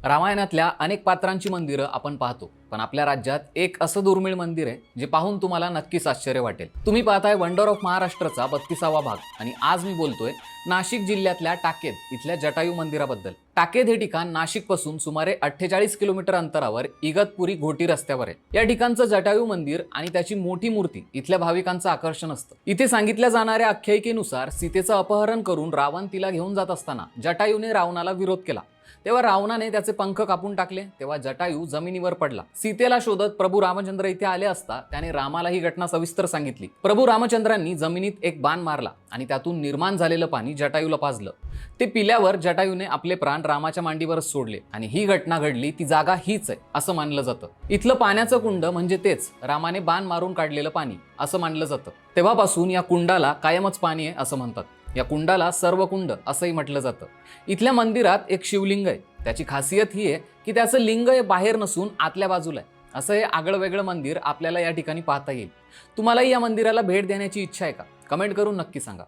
रामायणातल्या अनेक पात्रांची मंदिरं आपण पाहतो, पण आपल्या राज्यात एक असं दुर्मिळ मंदिर आहे जे पाहून तुम्हाला नक्कीच आश्चर्य वाटेल। तुम्ही पाहताय वंडर ऑफ महाराष्ट्रचा 32वा भाग आणि आज मी बोलतोय नाशिक जिल्ह्यातल्या टाकेद इथल्या जटायू मंदिराबद्दल। टाकेद हे ठिकाण नाशिक पासून सुमारे 48 किलोमीटर अंतरावर इगतपुरी घोटी रस्त्यावर आहे। या ठिकाणचं जटायू मंदिर आणि त्याची मोठी मूर्ती इथल्या भाविकांचं आकर्षण असतं। इथे सांगितल्या जाणाऱ्या आख्यायिकेनुसार सीतेचं अपहरण करून रावण तिला घेऊन जात असताना जटायूने रावणाला विरोध केला। तेव्हा रावणाने त्याचे पंख कापून टाकले, तेव्हा जटायू जमिनीवर पडला। सीतेला शोधत प्रभू रामचंद्र इथे आले असता त्याने रामाला ही घटना सविस्तर सांगितली। प्रभू रामचंद्रांनी जमिनीत एक बाण मारला आणि त्यातून निर्माण झालेलं पाणी जटायूला पाजलं। ते पिल्यावर जटायूने आपले प्राण रामाच्या मांडीवरच सोडले आणि ही घटना घडली ती जागा हीच आहे असं मानलं जातं। इथलं पाण्याचं कुंड म्हणजे तेच रामाने बाण मारून काढलेलं पाणी असं मानलं जातं। तेव्हापासून या कुंडाला कायमच पाणी आहे असं म्हणतात। या कुंडाला सर्वकुंड असंही म्हटलं जातं। इथल्या मंदिरात एक शिवलिंग आहे। त्याची खासियत ही आहे की त्याचं लिंग हे बाहेर नसून आतल्या बाजूला आहे। असं हे आगळं वेगळं मंदिर आपल्याला या ठिकाणी पाहता येईल। तुम्हालाही या मंदिराला भेट देण्याची इच्छा आहे का? कमेंट करून नक्की सांगा।